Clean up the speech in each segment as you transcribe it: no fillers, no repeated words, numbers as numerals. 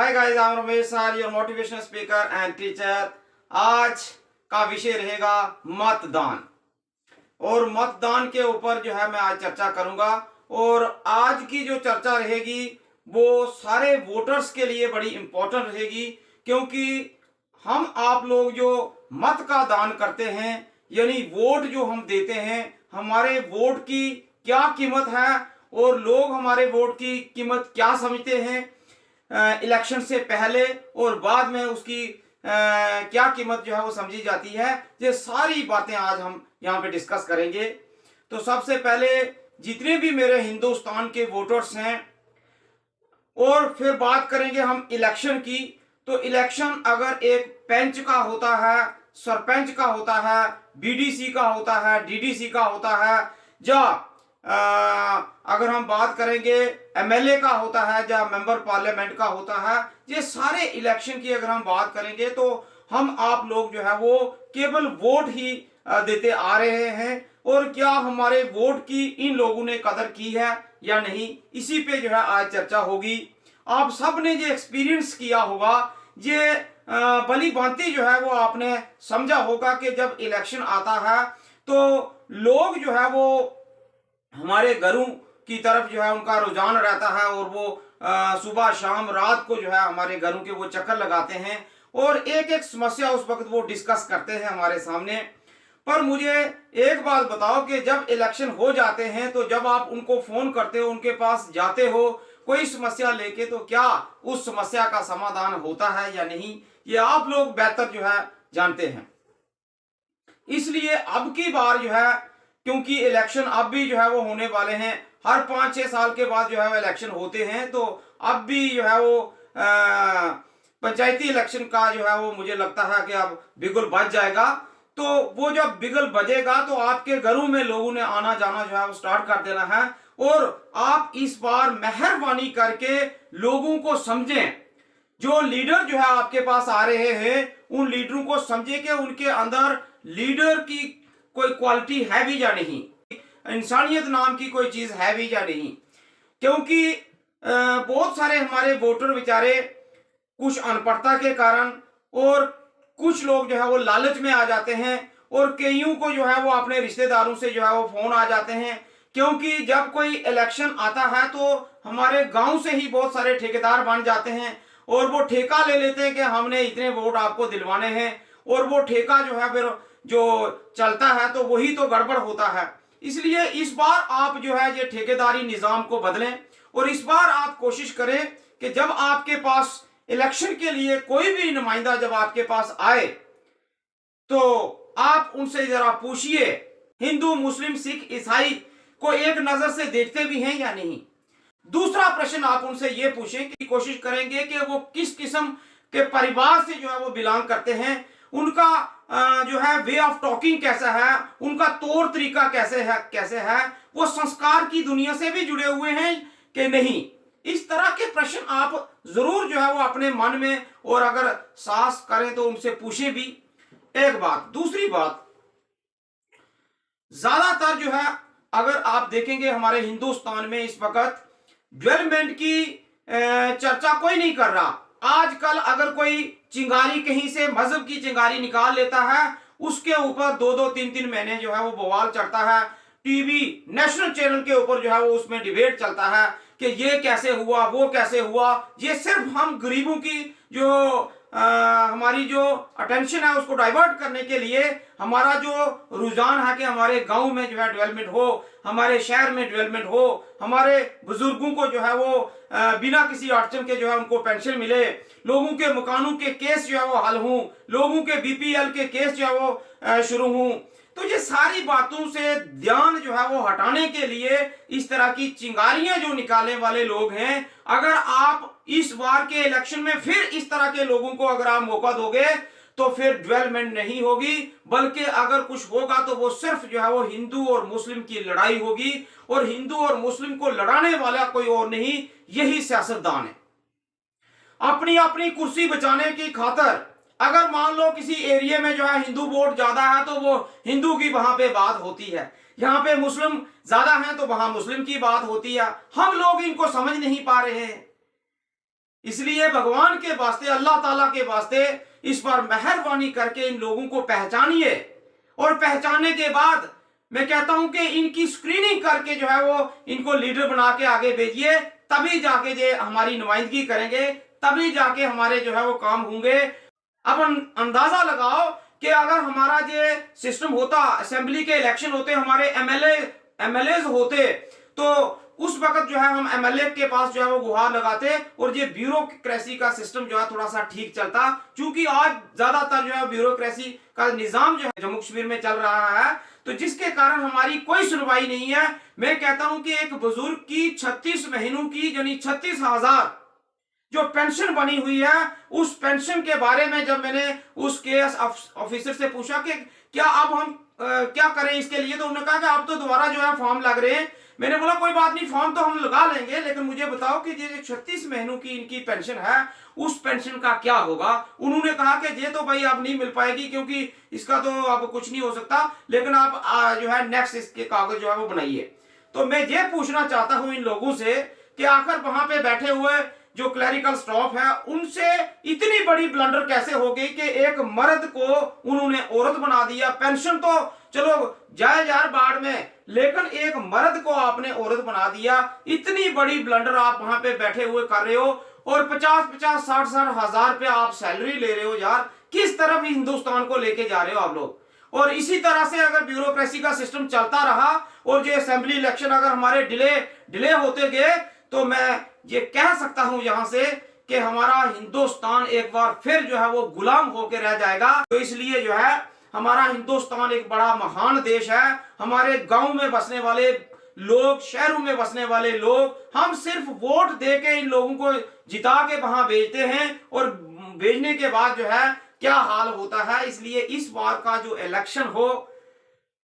Hi guys, I am Ramesh sir, your motivational speaker and teacher. आज का विषय रहेगा मतदान। और मतदान के ऊपर जो है मैं आज चर्चा करूंगा। और आज की जो चर्चा रहेगी वो सारे वोटर्स के लिए बड़ी इंपॉर्टेंट रहेगी, क्योंकि हम आप लोग जो मत का दान करते हैं, यानी वोट जो हम देते हैं, हमारे वोट की क्या कीमत है और लोग हमारे वोट की कीमत क्या समझते हैं इलेक्शन से पहले और बाद में उसकी क्या कीमत जो है वो समझी जाती है। ये सारी बातें आज हम यहाँ पे डिस्कस करेंगे। तो सबसे पहले जितने भी मेरे हिंदुस्तान के वोटर्स हैं, और फिर बात करेंगे हम इलेक्शन की। तो इलेक्शन अगर एक पंच का होता है, सरपंच का होता है, बीडीसी का होता है, डीडीसी का होता है, या अगर हम बात करेंगे एमएलए का होता है या मेंबर पार्लियामेंट का होता है, ये सारे इलेक्शन की अगर हम बात करेंगे तो हम आप लोग जो है वो केवल वोट ही देते आ रहे हैं। और क्या हमारे वोट की इन लोगों ने कदर की है या नहीं, इसी पे जो है आज चर्चा होगी। आप सब ने ये एक्सपीरियंस किया होगा, ये भली भांति जो है वो आपने समझा होगा कि जब इलेक्शन आता है तो लोग जो है वो हमारे घरों की तरफ जो है उनका रुझान रहता है, और वो सुबह शाम रात को जो है हमारे घरों के वो चक्कर लगाते हैं और एक एक समस्या उस वक्त वो डिस्कस करते हैं हमारे सामने। पर मुझे एक बात बताओ कि जब इलेक्शन हो जाते हैं तो जब आप उनको फोन करते हो, उनके पास जाते हो कोई समस्या लेके, तो क्या उस समस्या का समाधान होता है या नहीं, ये आप लोग बेहतर जो है जानते हैं। इसलिए अब की बार जो है, क्योंकि इलेक्शन अब भी जो है वो होने वाले हैं, हर 5-6 साल के बाद जो है वो इलेक्शन होते हैं, तो अब भी जो है वो पंचायती इलेक्शन का जो है वो मुझे लगता है कि अब बिगुल बज जाएगा। तो वो जब बिगुल बजेगा तो आपके घरों में लोगों ने आना जाना जो है वो स्टार्ट कर देना है। और आप इस बार मेहरबानी करके लोगों को समझें, जो लीडर जो है आपके पास आ रहे हैं उन लीडरों को समझे कि उनके अंदर लीडर की कोई क्वालिटी है भी या नहीं, इंसानियत नाम की कोई चीज है भी या नहीं। क्योंकि बहुत सारे हमारे वोटर बेचारे कुछ अनपढ़ता के कारण और कुछ लोग जो है वो लालच में आ जाते हैं, और कईयों को जो है वो अपने रिश्तेदारों से जो है वो फोन आ जाते हैं। क्योंकि जब कोई इलेक्शन आता है तो हमारे गांव से ही बहुत सारे ठेकेदार बन जाते हैं और वो ठेका ले लेते हैं कि हमने इतने वोट आपको दिलवाने हैं, और वो ठेका जो है फिर जो चलता है तो वही तो गड़बड़ होता है। इसलिए इस बार आप जो है ये ठेकेदारी निजाम को बदलें, और इस बार आप कोशिश करें कि जब आपके पास इलेक्शन के लिए कोई भी नुमाइंदा जब आपके पास आए तो आप उनसे जरा पूछिए, हिंदू मुस्लिम सिख ईसाई को एक नजर से देखते भी हैं या नहीं। दूसरा प्रश्न आप उनसे ये पूछें कि कोशिश करेंगे कि वो किस किस्म के परिवार से जो है वो बिलोंग करते हैं, उनका जो है वे ऑफ टॉकिंग कैसा है, उनका तौर तरीका कैसे है, वो संस्कार की दुनिया से भी जुड़े हुए हैं कि नहीं। इस तरह के प्रश्न आप जरूर जो है वो अपने मन में, और अगर साहस करें तो उनसे पूछें भी। एक बात। दूसरी बात, ज्यादातर जो है अगर आप देखेंगे हमारे हिंदुस्तान में इस वक्त डेवलपमेंट की चर्चा कोई नहीं कर रहा। आजकल अगर कोई चिंगारी कहीं से मजहब की चिंगारी निकाल लेता है, उसके ऊपर 2-2, 3-3 महीने जो है वो बवाल चढ़ता है। टीवी नेशनल चैनल के ऊपर जो है वो उसमें डिबेट चलता है कि ये कैसे हुआ, वो कैसे हुआ। ये सिर्फ हम गरीबों की जो हमारी जो अटेंशन है उसको डाइवर्ट करने के लिए, हमारा जो रुझान है कि हमारे गांव में जो है डेवलपमेंट हो, हमारे शहर में डेवलपमेंट हो, हमारे बुजुर्गों को जो है वो बिना किसी अड़चन के जो है उनको पेंशन मिले, लोगों के मकानों के केस जो है वो हल हों, लोगों के बीपीएल के केस जो है वो शुरू हों। तो ये सारी बातों से ध्यान जो है वो हटाने के लिए इस तरह की चिंगारियां जो निकालने वाले लोग हैं, अगर आप इस बार के इलेक्शन में फिर इस तरह के लोगों को अगर आप मौका दोगे तो फिर डेवलपमेंट नहीं होगी, बल्कि अगर कुछ होगा तो वो सिर्फ जो है वो हिंदू और मुस्लिम की लड़ाई होगी, और हिंदू और मुस्लिम को लड़ाने वाला कोई और नहीं, यही सियासतदान है। अपनी अपनी कुर्सी बचाने की खातर अगर मान लो किसी एरिया में जो है हिंदू वोट ज्यादा है तो वो हिंदू की वहां पे बात होती है, यहाँ पे मुस्लिम ज्यादा है तो वहां मुस्लिम की बात होती है। हम लोग इनको समझ नहीं पा रहे हैं। इसलिए भगवान के वास्ते, अल्लाह ताला के वास्ते इस पर मेहरबानी करके इन लोगों को पहचानिए, और पहचानने के बाद मैं कहता हूं कि इनकी स्क्रीनिंग करके जो है वो इनको लीडर बना के आगे भेजिए, तभी जाके ये हमारी नुमाइंदगी करेंगे, तभी जाके हमारे जो है वो काम होंगे। अब अंदाजा लगाओ कि अगर हमारा ये सिस्टम होता, असेंबली के इलेक्शन होते, हमारे एमएलए होते, तो उस वक्त जो है हम एमएलए के पास जो है वो गुहार लगाते और ये ब्यूरोक्रेसी का सिस्टम जो है थोड़ा सा ठीक चलता। क्योंकि आज ज्यादातर जो है ब्यूरोक्रेसी का निजाम जो है जम्मू कश्मीर में चल रहा है, तो जिसके कारण हमारी कोई सुनवाई नहीं है। मैं कहता हूं कि एक बुजुर्ग की 36 महीनों की यानी 36,000 जो पेंशन बनी हुई है, उस पेंशन के बारे में जब मैंने उस केएस ऑफिसर से पूछा कि क्या अब हम क्या करें इसके लिए, तो उन्होंने कहा कि अब तो दोबारा जो है फॉर्म लग रहे हैं। मैंने बोला कोई बात नहीं, फॉर्म तो हम लगा लेंगे, लेकिन मुझे बताओ कि ये 36 महीनों की इनकी पेंशन है, उस पेंशन का क्या होगा। उन्होंने कहा कि ये तो भाई अब नहीं मिल पाएगी, क्योंकि इसका तो अब कुछ नहीं हो सकता, लेकिन आप जो है नेक्स्ट इसके कागज जो है वो बनाइए। तो मैं ये पूछना चाहता हूं इन लोगों से कि आखिर वहां पे बैठे हुए जो क्लरिकल स्टाफ है, उनसे इतनी बड़ी ब्लंडर कैसे हो गई कि एक मर्द को उन्होंने औरत बना दिया। पेंशन तो चलो जाए यार बाढ़ में, लेकिन एक मर्द को आपने औरत बना दिया। इतनी बड़ी ब्लंडर आप वहां पे बैठे हुए कर रहे हो, और 50-50, 60-60 हजार रुपया आप सैलरी ले रहे हो। यार किस तरफ हिंदुस्तान को लेके जा रहे हो आप लोग। और इसी तरह से अगर ब्यूरोक्रेसी का सिस्टम चलता रहा और जो असेंबली इलेक्शन अगर हमारे डिले होते गए, तो मैं ये कह सकता हूं यहां से कि हमारा हिंदुस्तान एक बार फिर जो है वो गुलाम होकर रह जाएगा। तो इसलिए जो है हमारा हिंदुस्तान एक बड़ा महान देश है। हमारे गांव में बसने वाले लोग, शहरों में बसने वाले लोग, हम सिर्फ वोट दे के इन लोगों को जिता के वहां भेजते हैं, और भेजने के बाद जो है क्या हाल होता है। इसलिए इस बार का जो इलेक्शन हो,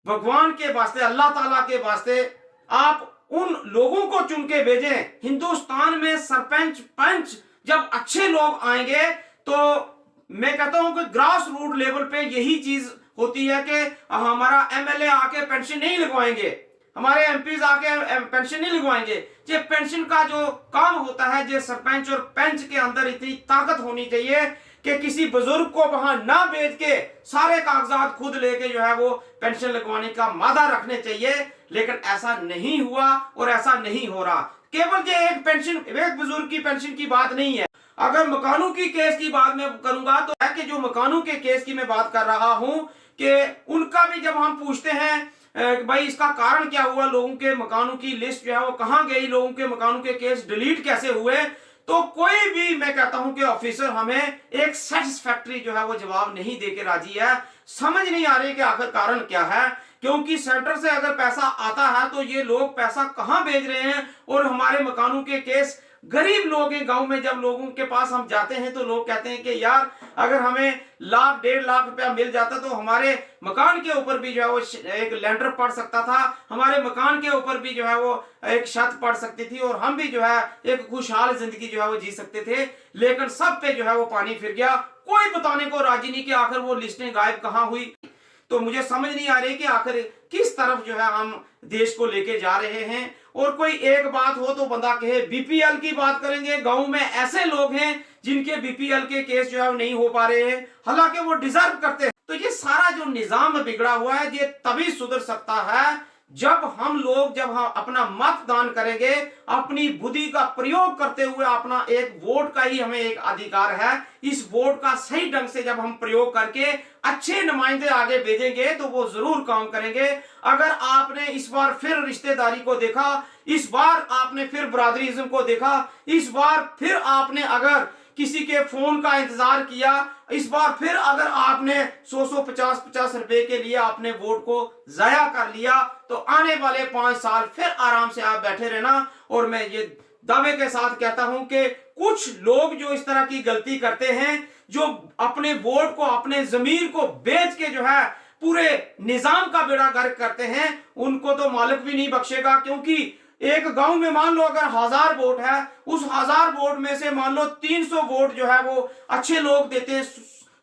भगवान के वास्ते, अल्लाह ताला के वास्ते, आप उन लोगों को चुन के भेजें। हिंदुस्तान में सरपंच पंच जब अच्छे लोग आएंगे, तो मैं कहता हूं कि ग्रास रूट लेवल पे यही चीज होती है कि हमारा एमएलए आके पेंशन नहीं लगवाएंगे, हमारे एमपीज आके पेंशन नहीं लगवाएंगे। ये पेंशन का जो काम होता है, ये सरपंच और पंच के अंदर इतनी ताकत होनी चाहिए कि किसी बुजुर्ग को वहां ना भेज के सारे कागजात खुद लेके जो है वो पेंशन लगवाने का मादा रखने चाहिए। लेकिन ऐसा नहीं हुआ और ऐसा नहीं हो रहा। केवल ये एक पेंशन, एक बुजुर्ग की पेंशन की बात नहीं है। अगर मकानों की केस की बात मैं करूंगा, तो है कि जो मकानों के केस की मैं बात कर रहा हूं, कि उनका भी जब हम पूछते हैं भाई इसका कारण क्या हुआ, लोगों के मकानों की लिस्ट जो है वो कहां गई, लोगों के मकानों के केस डिलीट कैसे हुए, तो कोई भी मैं कहता हूं कि ऑफिसर हमें एक सेटिस्फैक्टरी जो है वो जवाब नहीं देके राजी है। समझ नहीं आ रही कि आखिर कारण क्या है। क्योंकि सेंटर से अगर पैसा आता है तो ये लोग पैसा कहां भेज रहे हैं, और हमारे मकानों के केस, गरीब लोग हैं गांव में, जब लोगों के पास हम जाते हैं तो लोग कहते हैं कि यार अगर हमें 1,00,000 1.5 लाख रुपया मिल जाता तो हमारे मकान के ऊपर भी जो है वो एक लेंटर पड़ सकता था, हमारे मकान के ऊपर भी जो है वो एक छत पड़ सकती थी, और हम भी जो है एक खुशहाल जिंदगी जो है वो जी सकते थे। लेकिन सब पे जो है वो पानी फिर गया। कोई बताने को राजी नहीं कि आखिर वो लिस्टें गायब कहां हुई। तो मुझे समझ नहीं आ रही कि आखिर किस तरफ जो है हम देश को लेके जा रहे हैं। और कोई एक बात हो तो बंदा कहे बीपीएल की बात करेंगे। गांव में ऐसे लोग हैं जिनके बीपीएल के केस जो है नहीं हो पा रहे हैं, हालांकि वो डिजर्व करते हैं। तो ये सारा जो निजाम बिगड़ा हुआ है, ये तभी सुधर सकता है जब हम अपना मतदान करेंगे, अपनी बुद्धि का प्रयोग करते हुए। अपना एक वोट का ही हमें एक अधिकार है। इस वोट का सही ढंग से जब हम प्रयोग करके अच्छे नुमाइंदे आगे भेजेंगे तो वो जरूर काम करेंगे। अगर आपने इस बार फिर रिश्तेदारी को देखा, इस बार आपने फिर बरादरीज़म को देखा, इस बार फिर आपने अगर किसी के फोन का इंतजार किया, इस बार फिर अगर आपने 100 50 रुपए के लिए आपने वोट को जाया कर लिया, तो आने वाले 5 साल फिर आराम से आप बैठे रहना। और मैं ये दावे के साथ कहता हूं कि कुछ लोग जो इस तरह की गलती करते हैं, जो अपने वोट को, अपने जमीर को बेच के जो है पूरे निजाम का बेड़ा गर्क करते हैं, उनको तो मालिक भी नहीं बख्शेगा। क्योंकि एक गांव में मान लो अगर 1000 वोट है, उस 1000 वोट में से मान लो 300 वोट जो है वो अच्छे लोग देते हैं,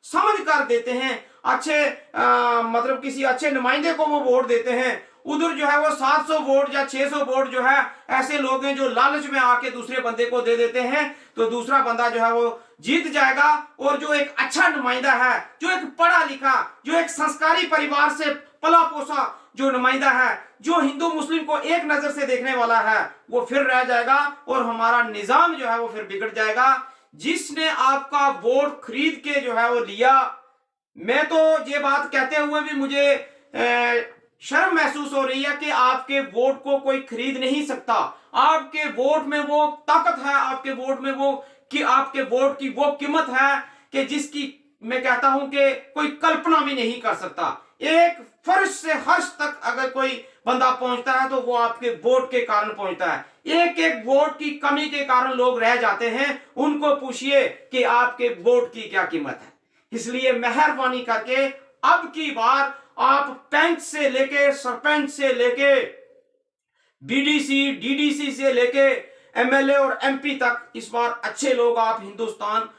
समझ कर देते हैं, अच्छे मतलब किसी अच्छे नुमाइंदे को वो वोट देते हैं, उधर जो है वो 700 वोट या 600 वोट जो है ऐसे लोग हैं जो लालच में आके दूसरे बंदे को दे देते हैं, तो दूसरा बंदा जो है वो जीत जाएगा। और जो एक अच्छा नुमाइंदा है, जो एक पढ़ा लिखा, जो एक संस्कारी परिवार से पला पोसा जो नुमाइंदा है, जो हिंदू मुस्लिम को एक नजर से देखने वाला है, वो फिर रह जाएगा और हमारा निजाम जो है वो फिर बिगड़ जाएगा। जिसने आपका वोट खरीद के जो है वो लिया, मैं तो ये बात कहते हुए भी मुझे शर्म महसूस हो रही है कि आपके वोट को कोई खरीद नहीं सकता। आपके वोट में वो ताकत है, आपके वोट में वो कि आपके वोट की वो कीमत है कि जिसकी मैं कहता हूं कि कोई कल्पना भी नहीं कर सकता। एक फर्श से हर्ष तक अगर कोई बंदा पहुंचता है तो वो आपके वोट के कारण पहुंचता है। एक एक वोट की कमी के कारण लोग रह जाते हैं, उनको पूछिए कि आपके वोट की क्या कीमत है। इसलिए मेहरबानी करके अब की बार आप पंच से लेके सरपंच से लेके बीडीसी डीडीसी से लेके एमएलए और एमपी तक इस बार अच्छे लोग आप हिंदुस्तान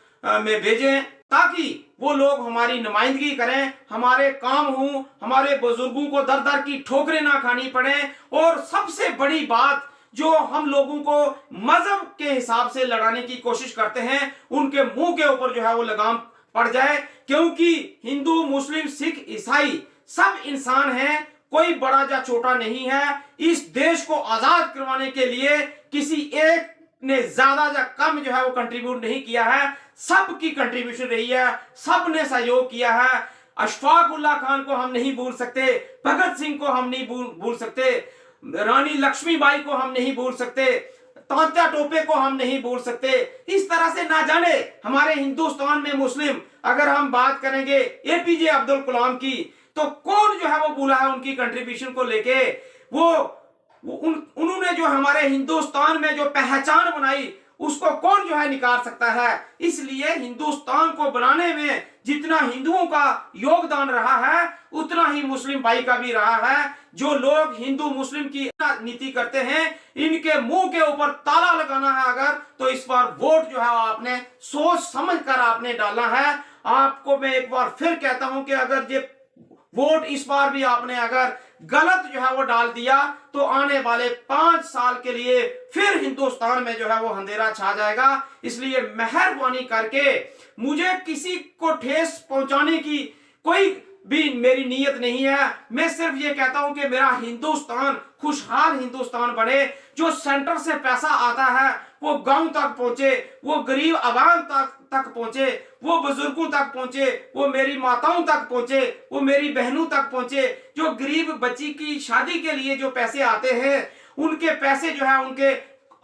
में भेजें, ताकि वो लोग हमारी नुमाइंदगी करें, हमारे काम हों, हमारे बुजुर्गों को दर दर की ठोकरें ना खानी पड़े। और सबसे बड़ी बात, जो हम लोगों को मजहब के हिसाब से लड़ाने की कोशिश करते हैं, उनके मुंह के ऊपर जो है वो लगाम पड़ जाए। क्योंकि हिंदू मुस्लिम सिख ईसाई सब इंसान हैं, कोई बड़ा या छोटा नहीं है। इस देश को आजाद करवाने के लिए किसी एक ने ज्यादा या कम जो है वो कंट्रीब्यूट नहीं किया है, सबकी कंट्रीब्यूशन रही है, सब ने सहयोग किया है। अशफाक उल्लाह खान को हम नहीं भूल सकते, भगत सिंह को हम नहीं भूल सकते, रानी लक्ष्मीबाई को हम नहीं भूल सकते, तात्या टोपे को हम नहीं भूल सकते। इस तरह से ना जाने हमारे हिंदुस्तान में मुस्लिम, अगर हम बात करेंगे एपीजे अब्दुल कलाम की, तो कौन जो है वो भूला है उनकी कंट्रीब्यूशन को लेके। उन्होंने जो हमारे हिंदुस्तान में जो पहचान बनाई, उसको कौन जो है निकाल सकता है। इसलिए हिंदुस्तान को बनाने में जितना हिंदुओं का योगदान रहा है, उतना ही मुस्लिम भाई का भी रहा है। जो लोग हिंदू मुस्लिम की नीति करते हैं, इनके मुंह के ऊपर ताला लगाना है अगर, तो इस बार वोट जो है आपने सोच समझ कर आपने डालना है। आपको मैं एक बार फिर कहता हूं कि अगर ये वोट इस बार भी आपने अगर गलत जो है वो डाल दिया, तो आने वाले 5 साल के लिए फिर हिंदुस्तान में जो है वो अंधेरा छा जाएगा। इसलिए मेहरबानी करके, मुझे किसी को ठेस पहुंचाने की कोई भी मेरी नीयत नहीं है। मैं सिर्फ ये कहता हूं कि मेरा हिंदुस्तान खुशहाल हिंदुस्तान बने, जो सेंटर से पैसा आता है वो गांव तक पहुंचे, वो गरीब आवाम तक पहुंचे, वो बुजुर्गों तक पहुंचे, वो मेरी माताओं तक पहुंचे, वो मेरी बहनों तक पहुंचे। जो गरीब बच्ची की शादी के लिए जो पैसे आते हैं, उनके पैसे जो है उनके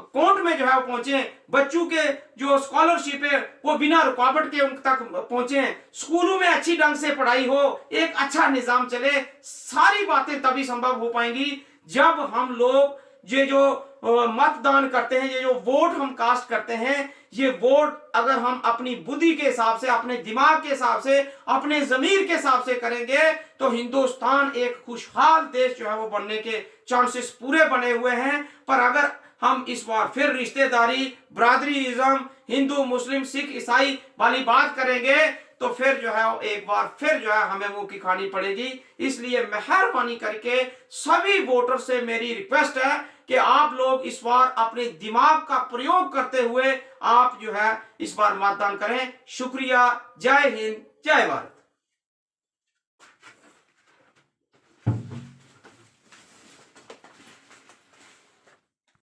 अकाउंट में जो है वो पहुंचे। बच्चों के जो स्कॉलरशिप है वो बिना रुकावट के उन तक पहुंचे। स्कूलों में अच्छी ढंग से पढ़ाई हो, एक अच्छा निजाम चले। सारी बातें तभी संभव हो पाएंगी जब हम लोग ये जो मतदान करते हैं, ये जो वोट हम कास्ट करते हैं, ये वोट अगर हम अपनी बुद्धि के हिसाब से, अपने दिमाग के हिसाब से, अपने जमीर के हिसाब से करेंगे, तो हिंदुस्तान एक खुशहाल देश जो है वो बनने के चांसेस पूरे बने हुए हैं। पर अगर हम इस बार फिर रिश्तेदारी, बरादरीइज्म, हिंदू मुस्लिम सिख ईसाई वाली बात करेंगे, तो फिर जो है एक बार फिर जो है हमें मुंह की खानी पड़ेगी। इसलिए मेहरबानी करके सभी वोटर से मेरी रिक्वेस्ट है कि आप लोग इस बार अपने दिमाग का प्रयोग करते हुए आप जो है इस बार मतदान करें। शुक्रिया। जय हिंद, जय भारत।